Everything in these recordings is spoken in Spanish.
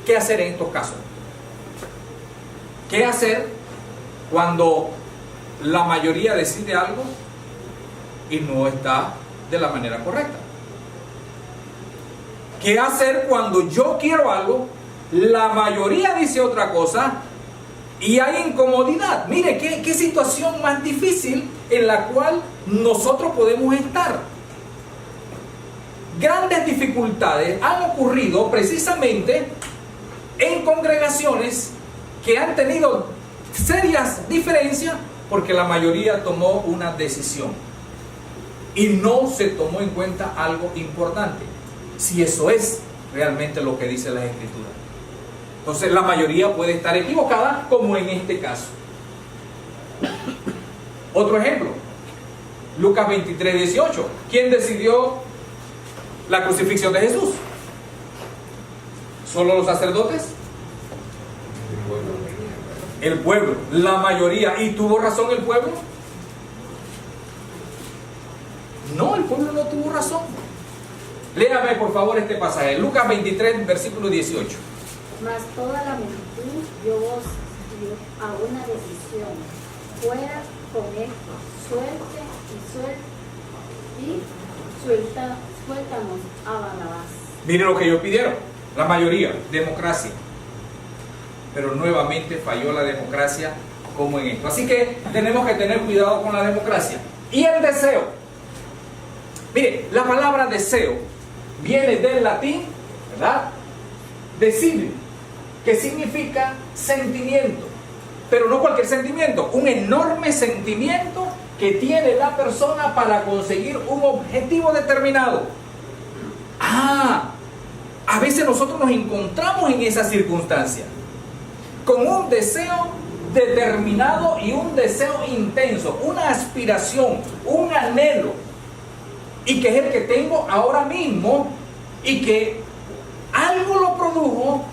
¿qué hacer en estos casos? ¿Qué hacer cuando la mayoría decide algo y no está de la manera correcta? ¿Qué hacer cuando yo quiero algo, la mayoría dice otra cosa y hay incomodidad? Mire, qué situación más difícil en la cual nosotros podemos estar. Grandes dificultades han ocurrido precisamente en congregaciones que han tenido serias diferencias porque la mayoría tomó una decisión y no se tomó en cuenta algo importante, si eso es realmente lo que dice la Escritura. Entonces la mayoría puede estar equivocada, como en este caso. Otro ejemplo, Lucas 23, 18. ¿Quién decidió la crucifixión de Jesús? ¿Solo los sacerdotes? El pueblo, la mayoría. ¿Y tuvo razón el pueblo? No, el pueblo no tuvo razón. Léame por favor este pasaje, Lucas 23, versículo 18. Mas toda la multitud dio voz a una decisión: fuera con esto, suéltanos a Barrabás. Mire lo que ellos pidieron, la mayoría, democracia. Pero nuevamente falló la democracia como en esto. Así que tenemos que tener cuidado con la democracia. Y el deseo. Mire, la palabra deseo viene del latín, ¿verdad? Decidere, que significa sentimiento. Pero no cualquier sentimiento, un enorme sentimiento que tiene la persona para conseguir un objetivo determinado. A veces nosotros nos encontramos en esa circunstancia, con un deseo determinado y un deseo intenso, una aspiración, un anhelo, y que es el que tengo ahora mismo, y que algo lo produjo,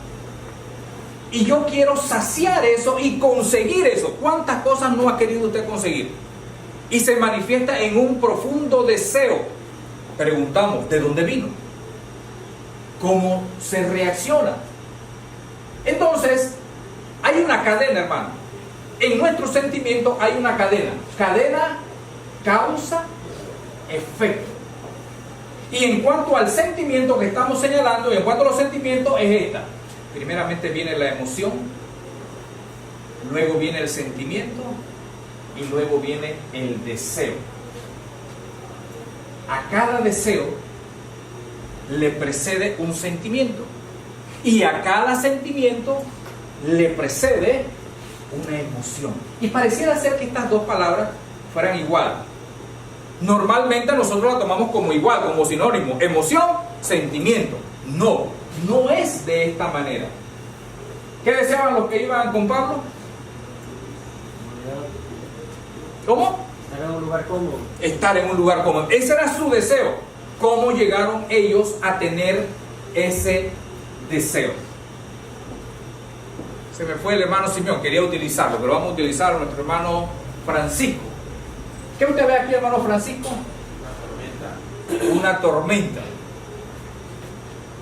y yo quiero saciar eso y conseguir eso. ¿Cuántas cosas no ha querido usted conseguir? Y se manifiesta en un profundo deseo. Preguntamos, ¿de dónde vino? ¿Cómo se reacciona? Entonces, hay una cadena, hermano. En nuestros sentimientos hay una cadena. Cadena, causa, efecto. Y en cuanto al sentimiento que estamos señalando, y en cuanto a los sentimientos, es esta. Primeramente viene la emoción, luego viene el sentimiento y luego viene el deseo. A cada deseo le precede un sentimiento, y a cada sentimiento le precede una emoción. Y pareciera ser que estas dos palabras fueran igual. Normalmente nosotros la tomamos como igual, como sinónimo: emoción, sentimiento. No es de esta manera. ¿Qué deseaban los que iban con Pablo? ¿Cómo? Estar en un lugar cómodo. Estar en un lugar cómodo. Ese era su deseo. ¿Cómo llegaron ellos a tener ese deseo? Se me fue el hermano Simeón, quería utilizarlo, pero vamos a utilizar a nuestro hermano Francisco. ¿Qué usted ve aquí, hermano Francisco? Una tormenta.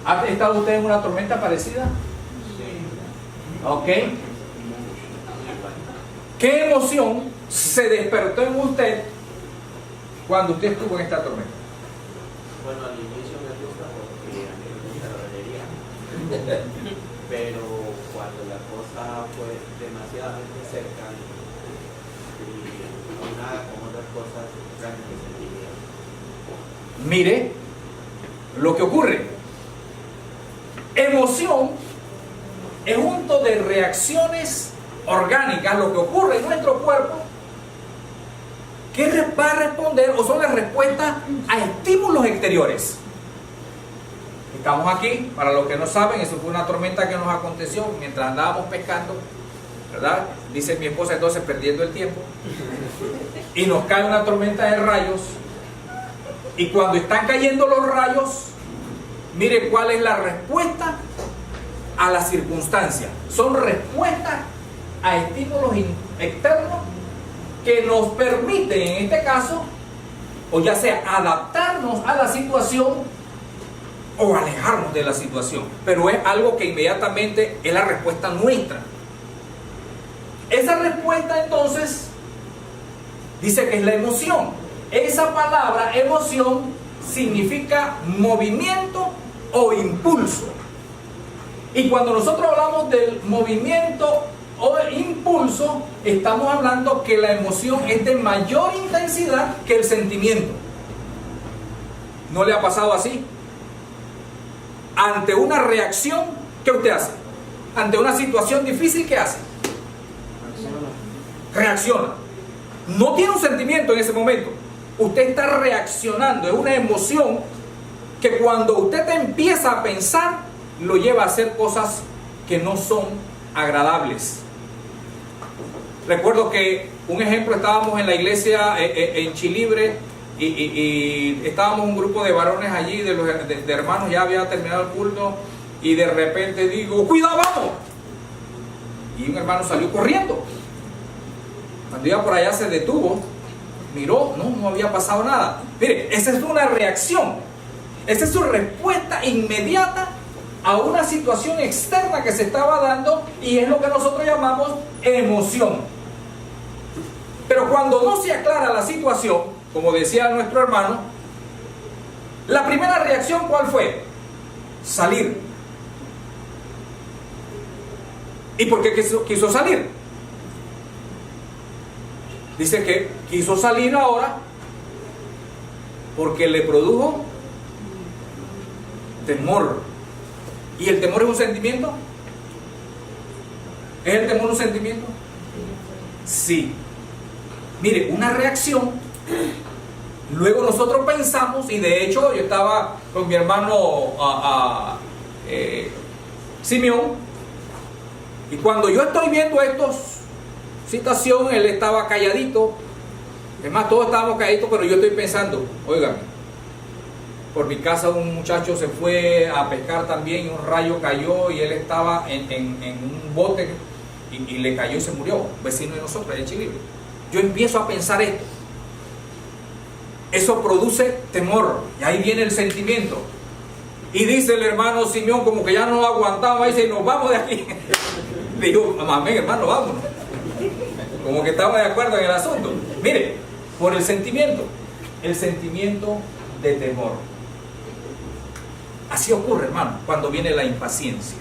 ¿Ha estado usted en una tormenta parecida? Sí. Ok. ¿Qué emoción se despertó en usted cuando usted estuvo en esta tormenta? Bueno, al inicio me gusta porque a mí me gusta la galería. Pero cuando la cosa fue demasiadamente cerca y nada con otras cosas, realmente sentía. Mire lo que ocurre. Emoción es junto de reacciones orgánicas, lo que ocurre en nuestro cuerpo, que va a responder o son las respuestas a estímulos exteriores. Estamos aquí, para los que no saben, eso fue una tormenta que nos aconteció mientras andábamos pescando, ¿verdad? Dice mi esposa, entonces perdiendo el tiempo, y nos cae una tormenta de rayos, y cuando están cayendo los rayos, mire cuál es la respuesta a la circunstancia. Son respuestas a estímulos externos que nos permiten, en este caso, o ya sea adaptarnos a la situación o alejarnos de la situación, pero es algo que inmediatamente es la respuesta nuestra. Esa respuesta entonces dice que es la emoción. Esa palabra emoción significa movimiento o impulso. Y cuando nosotros hablamos del movimiento o impulso, estamos hablando que la emoción es de mayor intensidad que el sentimiento. ¿No le ha pasado así? Ante una reacción, ¿qué usted hace? Ante una situación difícil, ¿qué hace? Reacciona. No tiene un sentimiento en ese momento. Usted está reaccionando. Es una emoción que cuando usted empieza a pensar, lo lleva a hacer cosas que no son agradables. Recuerdo que, un ejemplo, estábamos en la iglesia en Chilibre y estábamos un grupo de varones allí, de hermanos, ya había terminado el culto y de repente digo, ¡cuidado, vamos! Y un hermano salió corriendo. Cuando iba por allá se detuvo, miró, no había pasado nada. Mire, esa es una reacción. Esa es su respuesta inmediata a una situación externa que se estaba dando y es lo que nosotros llamamos emoción. Pero cuando no se aclara la situación, como decía nuestro hermano, la primera reacción, ¿cuál fue? Salir. ¿Y por qué quiso salir? Dice que quiso salir ahora porque le produjo temor. ¿Y el temor es un sentimiento? ¿Es el temor un sentimiento? Sí. Mire, una reacción, luego nosotros pensamos, y de hecho yo estaba con mi hermano Simeón, y cuando yo estoy viendo estos situación, él estaba calladito, es más, todos estábamos calladitos, pero yo estoy pensando, oigan, por mi casa un muchacho se fue a pescar también y un rayo cayó y él estaba en un bote y le cayó y se murió, un vecino de nosotros, en Chile. Yo empiezo a pensar esto. Eso produce temor y ahí viene el sentimiento. Y dice el hermano Simeón, como que ya no aguantaba, y dice, nos vamos de aquí. Digo, amén, hermano, vámonos. Como que estamos de acuerdo en el asunto. Mire, por el sentimiento de temor. Así ocurre, hermano, cuando viene la impaciencia.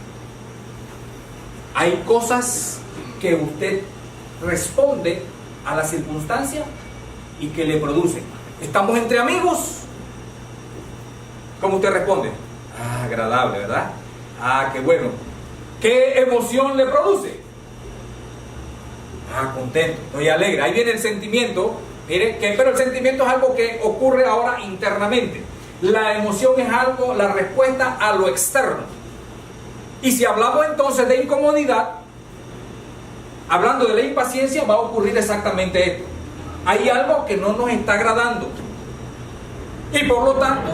Hay cosas que usted responde a la circunstancia y que le producen. Estamos entre amigos. ¿Cómo usted responde? Ah, agradable, ¿verdad? Ah, qué bueno. ¿Qué emoción le produce? Ah, contento, estoy alegre. Ahí viene el sentimiento. Mire, pero el sentimiento es algo que ocurre ahora internamente. La emoción es algo, la respuesta a lo externo. Y si hablamos entonces de incomodidad, hablando de la impaciencia, va a ocurrir exactamente esto. Hay algo que no nos está agradando. Y por lo tanto,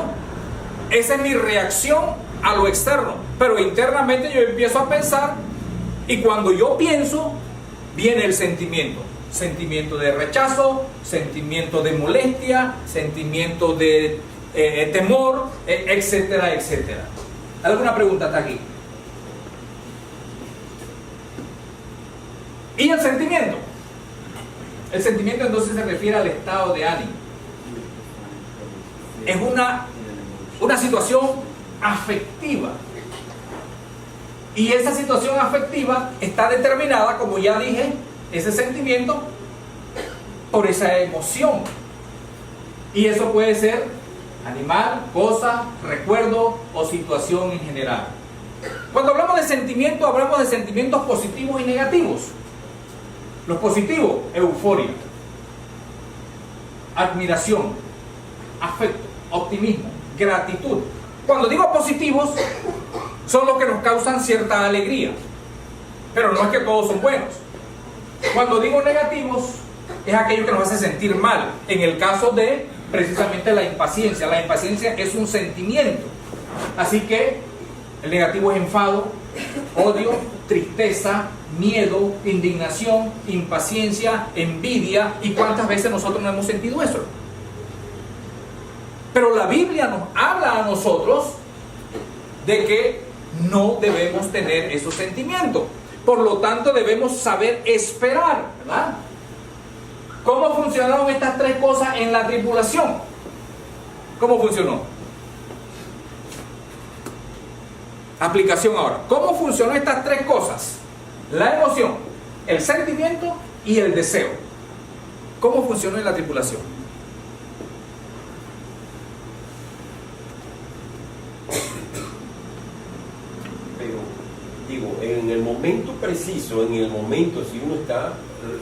esa es mi reacción a lo externo. Pero internamente yo empiezo a pensar, y cuando yo pienso, viene el sentimiento. Sentimiento de rechazo, sentimiento de molestia, sentimiento de temor, etcétera, etcétera. ¿Alguna pregunta hasta aquí? ¿Y el sentimiento? El sentimiento entonces se refiere al estado de ánimo. Es una situación afectiva. Y esa situación afectiva está determinada, como ya dije, ese sentimiento, por esa emoción. Y eso puede ser animal, cosa, recuerdo o situación en general. Cuando hablamos de sentimiento, hablamos de sentimientos positivos y negativos. Los positivos, euforia, admiración, afecto, optimismo, gratitud. Cuando digo positivos, son los que nos causan cierta alegría, pero no es que todos son buenos. Cuando digo negativos, es aquello que nos hace sentir mal. En el caso de precisamente la impaciencia. La impaciencia es un sentimiento. Así que el negativo es enfado, odio, tristeza, miedo, indignación, impaciencia, envidia. ¿Y cuántas veces nosotros no hemos sentido eso? Pero la Biblia nos habla a nosotros de que no debemos tener esos sentimientos. Por lo tanto, debemos saber esperar, ¿verdad? ¿Cómo funcionaron estas tres cosas en la tribulación? ¿Cómo funcionó? Aplicación ahora. ¿Cómo funcionó estas tres cosas? La emoción, el sentimiento y el deseo. ¿Cómo funcionó en la tribulación? Pero, digo, en el momento preciso, en el momento, si uno está,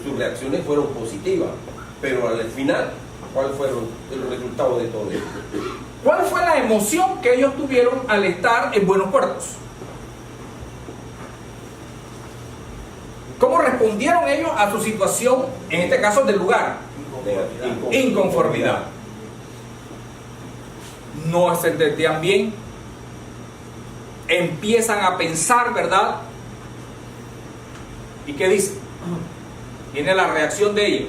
sus reacciones fueron positivas. Pero al final, ¿cuál fueron el resultado de todo esto? ¿Cuál fue la emoción que ellos tuvieron al estar en buenos puertos? ¿Cómo respondieron ellos a su situación, en este caso del lugar? Inconformidad. No se sentían bien. Empiezan a pensar, ¿verdad? ¿Y qué dice? Viene la reacción de ellos.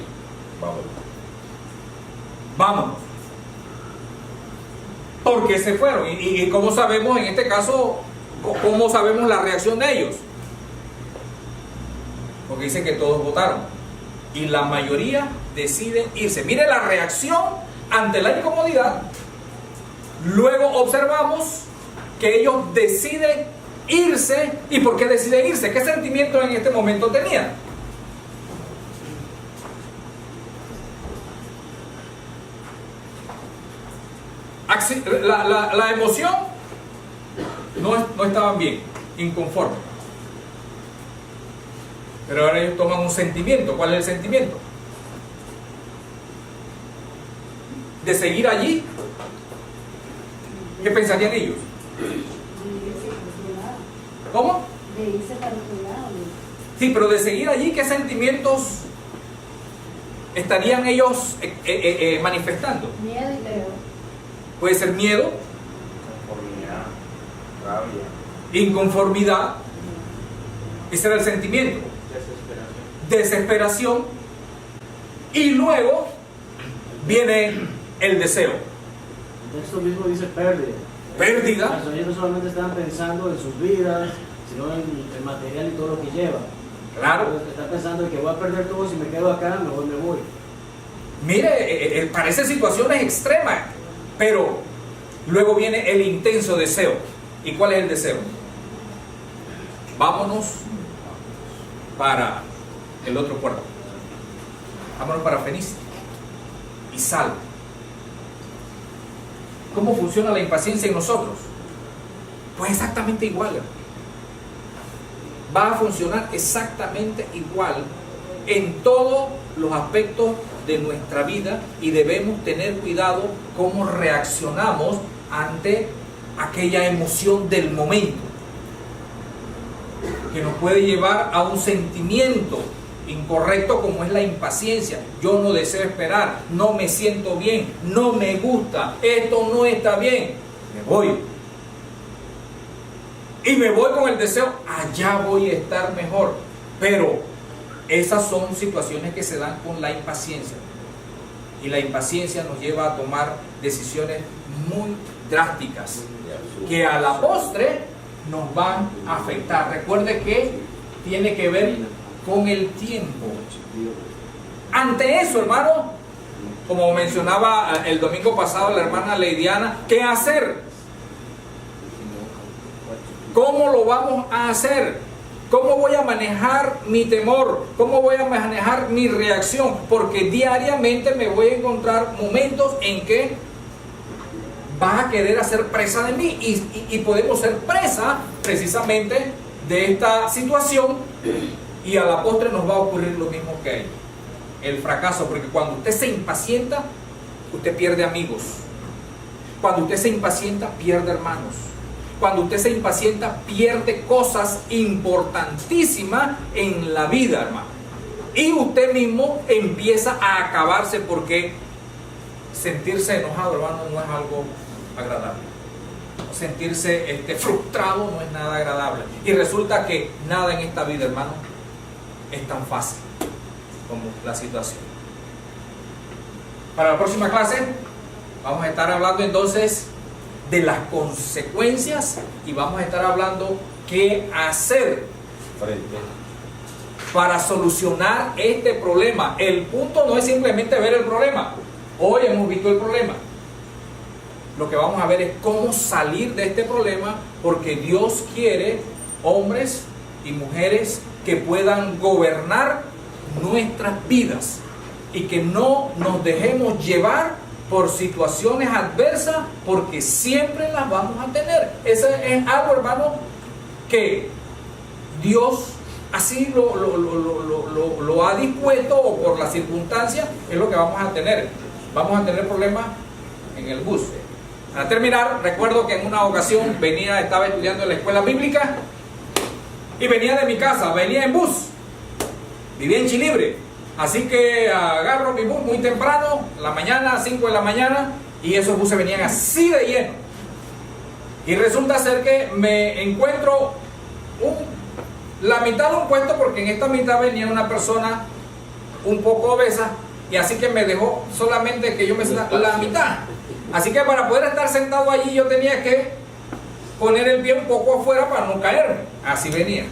Vámonos. Porque se fueron. ¿Y cómo sabemos en este caso, cómo sabemos la reacción de ellos? Porque dice que todos votaron y la mayoría deciden irse. Mire la reacción ante la incomodidad. Luego observamos que ellos deciden irse. ¿Y por qué deciden irse? ¿Qué sentimientos en este momento tenían? La emoción no estaban bien, inconformes. Pero ahora ellos toman un sentimiento. ¿Cuál es el sentimiento? De seguir allí. ¿Qué pensarían ellos? ¿Cómo? De irse para otro lado. Sí, pero de seguir allí, ¿qué sentimientos estarían ellos manifestando? Miedo y terror. Puede ser miedo, Conformidad, rabia, inconformidad. Ese era el sentimiento. Desesperación. Y luego viene el deseo. El texto mismo dice pérdida. Pérdida. Ellos no solamente están pensando en sus vidas, sino en el material y todo lo que lleva. Claro. Están pensando en que voy a perder todo si me quedo acá, mejor me voy. Mire, parece situaciones extremas, pero luego viene el intenso deseo. ¿Y cuál es el deseo? Vámonos para el otro puerto. Vámonos para Fenicia y Sal. ¿Cómo funciona la impaciencia en nosotros? Pues exactamente igual. Va a funcionar exactamente igual en todos los aspectos de nuestra vida y debemos tener cuidado cómo reaccionamos ante aquella emoción del momento que nos puede llevar a un sentimiento incorrecto como es la impaciencia. Yo no deseo esperar, no me siento bien, no me gusta, esto no está bien, me voy. Y me voy con el deseo, allá voy a estar mejor. Pero esas son situaciones que se dan con la impaciencia. Y la impaciencia nos lleva a tomar decisiones muy drásticas que a la postre nos van a afectar. Recuerde que tiene que ver con el tiempo. Ante eso, hermano, como mencionaba el domingo pasado la hermana Leidiana, ¿qué hacer? ¿Cómo lo vamos a hacer? ¿Cómo voy a manejar mi temor? ¿Cómo voy a manejar mi reacción? Porque diariamente me voy a encontrar momentos en que vas a querer hacer presa de mí y podemos ser presa precisamente de esta situación y a la postre nos va a ocurrir lo mismo que a él, el fracaso, porque cuando usted se impacienta, usted pierde amigos. Cuando usted se impacienta, pierde hermanos. Cuando usted se impacienta, pierde cosas importantísimas en la vida, hermano. Y usted mismo empieza a acabarse porque sentirse enojado, hermano, no es algo agradable. Sentirse frustrado no es nada agradable. Y resulta que nada en esta vida, hermano, es tan fácil como la situación. Para la próxima clase vamos a estar hablando entonces de las consecuencias y vamos a estar hablando qué hacer para solucionar este problema. El punto no es simplemente ver el problema. Hoy hemos visto el problema. Lo que vamos a ver es cómo salir de este problema, porque Dios quiere hombres y mujeres que puedan gobernar nuestras vidas y que no nos dejemos llevar por situaciones adversas, porque siempre las vamos a tener. Ese es algo, hermano, que Dios así lo ha dispuesto, o por las circunstancias es lo que vamos a tener. Vamos a tener problemas en el bus. Para terminar, recuerdo que en una ocasión estaba estudiando en la escuela bíblica y venía de mi casa, venía en bus, vivía en Chilibre, así que agarro mi bus muy temprano, en la mañana, 5 de la mañana, y esos buses venían así de lleno. Y resulta ser que me encuentro la mitad de un puesto, porque en esta mitad venía una persona un poco obesa, y así que me dejó solamente que yo me sentara la mitad. Así que para poder estar sentado allí yo tenía que poner el pie un poco afuera para no caerme. Así venía.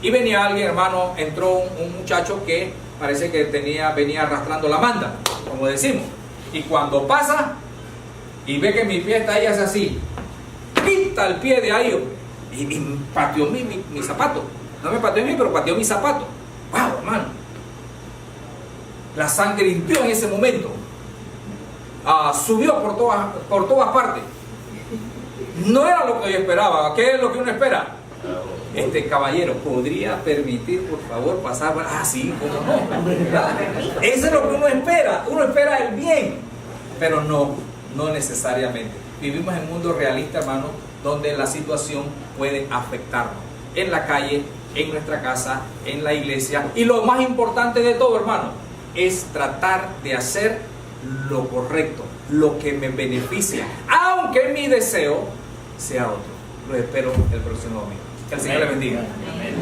Y venía alguien, hermano, entró un muchacho que parece que venía arrastrando la manta, como decimos. Y cuando pasa y ve que mi pie está ahí, hace así, quita el pie de ahí y pateó mi zapato. No me pateó a mí, pero pateó mi zapato. ¡Wow, hermano! La sangre hirvió en ese momento. Subió por todas partes. No era lo que yo esperaba. ¿Qué es lo que uno espera? Este caballero, ¿podría permitir, por favor, pasar? Sí, ¿cómo no? ¿Verdad? Eso es lo que uno espera. Uno espera el bien, pero no necesariamente. Vivimos en un mundo realista, hermano, donde la situación puede afectarnos. En la calle, en nuestra casa, en la iglesia. Y lo más importante de todo, hermano, es tratar de hacer lo correcto, lo que me beneficia, aunque mi deseo sea otro. Lo espero el próximo domingo. Que el Señor le bendiga. Amén.